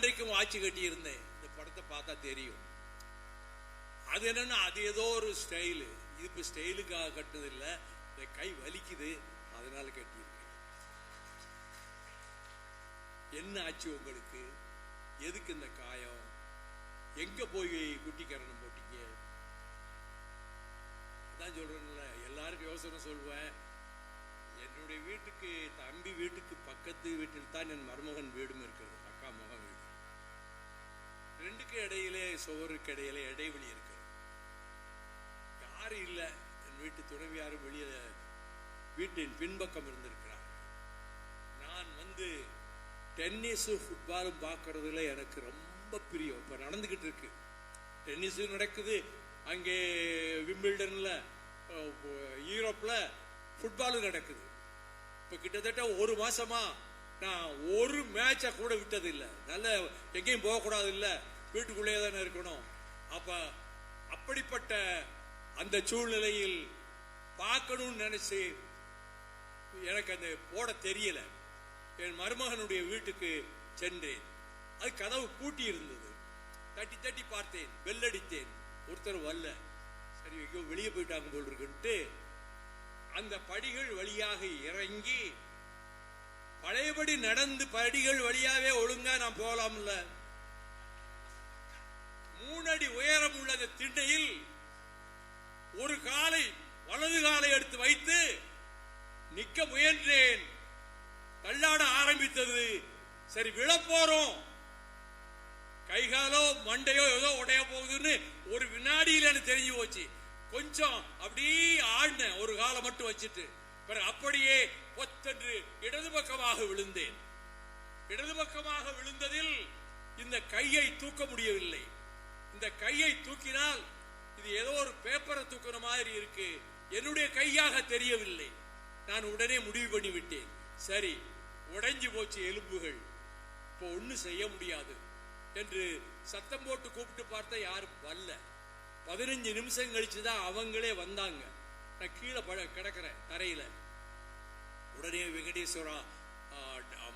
அன்றைக்கும் வாட்சி கட்டி இருந்தேன். இந்த படத்தை பார்த்தா தெரியும். அது என்னன்னா அது ஏதோ ஒரு ஸ்டைலு. இது இப்ப ஸ்டைலுக்காக கட்டுறது இல்லை, இந்த கை வலிக்குது அதனால கட்டியிருக்கேன். என்ன ஆச்சு உங்களுக்கு? எதுக்கு இந்த காயம்? எங்க போய் குட்டிக்கரணம் போட்டீங்க? அதான் சொல்றேன்ல, எல்லாருக்கும் யோசனை சொல்லுவேன். என்னுடைய வீட்டுக்கு, தம்பி வீட்டுக்கு பக்கத்து வீட்டில் தான் என் மருமகன் வீடும் இருக்கிறது, அக்கா மகன் வீடு. ரெண்டுக்கு இடையிலே, சுவருக்கு இடையிலே இடைவெளி இருக்கிறது. யாரும் இல்லை, என் வீட்டு துணைவியாரும் வெளியே வீட்டின் பின்பக்கம் இருந்திருக்கிறார். நான் வந்து டென்னிஸும் ஃபுட்பாலும் பார்க்கறதுல எனக்கு ரொம்ப பிரியம். இப்போ நடந்துகிட்டு இருக்கு, டென்னிஸும் நடக்குது, அங்கே விம்பிள்டன்ல யூரோப்ல ஃபுட்பாலும் நடக்குது. இப்போ கிட்டத்தட்ட ஒரு மாசமா நான் ஒரு மேட்சை கூட விட்டது இல்லை. நல்ல எங்கேயும் போகக்கூடாது இல்லை, வீட்டுக்குள்ளேயே தானே இருக்கணும். அப்படிப்பட்ட அந்த சூழ்நிலையில் பார்க்கணும்னு நினைச்சு எனக்கு அந்த போட தெரியல. என் மருமகனுடைய வீட்டுக்கு சென்றேன். அது கதவு பூட்டி இருந்தது. தட்டி தட்டி பார்த்தேன், வெள்ளடித்தேன், ஒருத்தர் வரல. சரி எங்கேயோ வெளியே போயிட்டாங்க போல் இருக்குன்ட்டு அந்த படிகள் வழியாக இறங்கி பழையபடி நடந்து படிகள் வழியாவே ஒழுங்கா நான் போகலாம்ல. 3 அடி உயரம் உள்ள அந்த திண்ணையில் ஒரு காலை, வலது காலை எடுத்து வைத்து நிக்க முயன்றேன். தள்ளாட ஆரம்பித்தது. சரி விழப்போறோம், கைகாலோ மண்டையோ ஏதோ உடைய போகுதுன்னு ஒரு வினாடியில் எனக்கு தெரிஞ்சு போச்சு. கொஞ்சம் அப்படியே ஆடினேன், ஒரு காலை மட்டும் வச்சுட்டு. அப்படியே ஒத்தன்று இடது பக்கமாக விழுந்தேன். இடது பக்கமாக விழுந்ததில் இந்த கையை தூக்க முடியவில்லை. இந்த கையை தூக்கினால் இது ஏதோ ஒரு பேப்பரை தூக்குற மாதிரி இருக்கு, என்னுடைய கையாக தெரியவில்லை. நான் உடனே முடிவு பண்ணிவிட்டேன், சரி உடைஞ்சு போச்சு எலும்புகள், இப்போ ஒன்னும் செய்ய முடியாது என்று சத்தம் போட்டு கூப்பிட்டு பார்த்தா யாரும் வரல. 15 நிமிஷம் கழிச்சுதான் அவங்களே வந்தாங்க. நான் கீழே கிடக்கிறேன் தரையில. உடனே வெங்கடேஸ்வரா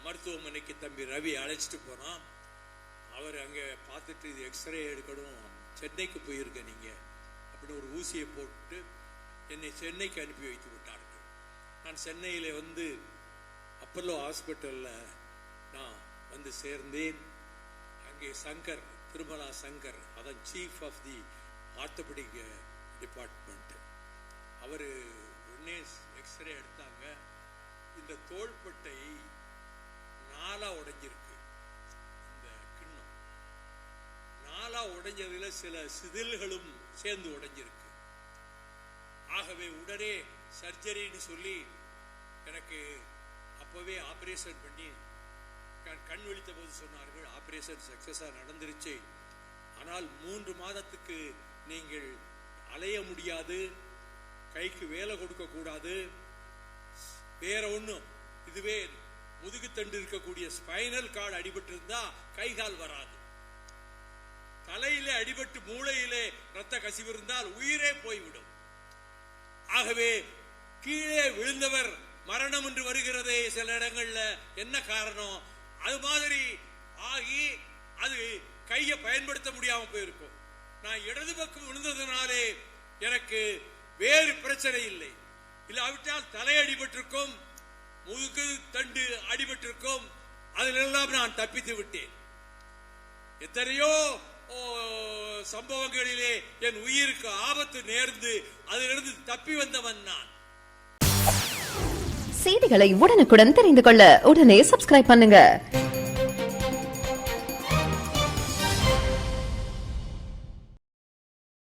மருத்துவமனைக்கு தம்பி ரவி அழைச்சிட்டு போனான். அவர் அங்கே பார்த்துட்டு இது எக்ஸ்ரே எடுக்கணும், சென்னைக்கு போயிருக்க நீங்க அப்படின்னு ஒரு ஊசியை போட்டு என்னை சென்னைக்கு அனுப்பி வைத்து விட்டார்கள். நான் சென்னையில வந்து அப்பல்லோ ஹாஸ்பிட்டல்ல நான் வந்து சேர்ந்தேன். அங்கே சங்கர், திருமலா சங்கர், அதான் chief of the orthopaedic department, அவர் உடனே எக்ஸ்ரே எடுத்தாங்க. இந்த தோள்பட்டை 4 உடைஞ்சிருக்கு. இந்த கிண்ணம் 4 உடைஞ்சதுல சில சிதில்களும் சேர்ந்து உடைஞ்சிருக்கு. ஆகவே உடனே சர்ஜரின்னு சொல்லி எனக்கு அப்பவே ஆபரேஷன் பண்ணி கண் விழித்த போது சொன்னார்கள், ஆபரேஷன் சக்சஸா நடந்துருச்சு, ஆனால் 3 மாதத்துக்கு நீங்கள் அலைய முடியாது, கைக்கு வேலை கொடுக்க கூடாது, வேற ஒண்ணும், இதுவே முதுகுத்தண்டு இருக்கக்கூடிய ஸ்பைனல் கார்டு அடிபட்டு இருந்தா கை கால் வராது, தலையிலே அடிபட்டு மூளையிலே ரத்த கசிவு இருந்தால் உயிரே போய்விடும். ஆகவே கீழே விழுந்தவர் மரணம் என்று வருகிறதே சில இடங்கள்ல, என்ன காரணம்? அது மாதிரி ஆகி அது கையை பயன்படுத்த முடியாம போயிருக்கும். நான் இடது பக்கம் விழுந்ததுனாலே எனக்கு வேறு பிரச்சனை இல்லை. இல்லாவிட்டால் தலை அடிபட்டிருக்கும், முதுகு தண்டு அடிபட்டிருக்கும், அதிலெல்லாம் நான் தப்பித்து விட்டேன். எத்தனையோ சம்பவங்களிலே என் உயிருக்கு ஆபத்து நேர்ந்து அதிலிருந்து தப்பி வந்தவன் நான். செய்திகளை உடனுக்குடன் தெரிந்து கொள்ள உடனே சப்ஸ்கிரைப் பண்ணுங்க.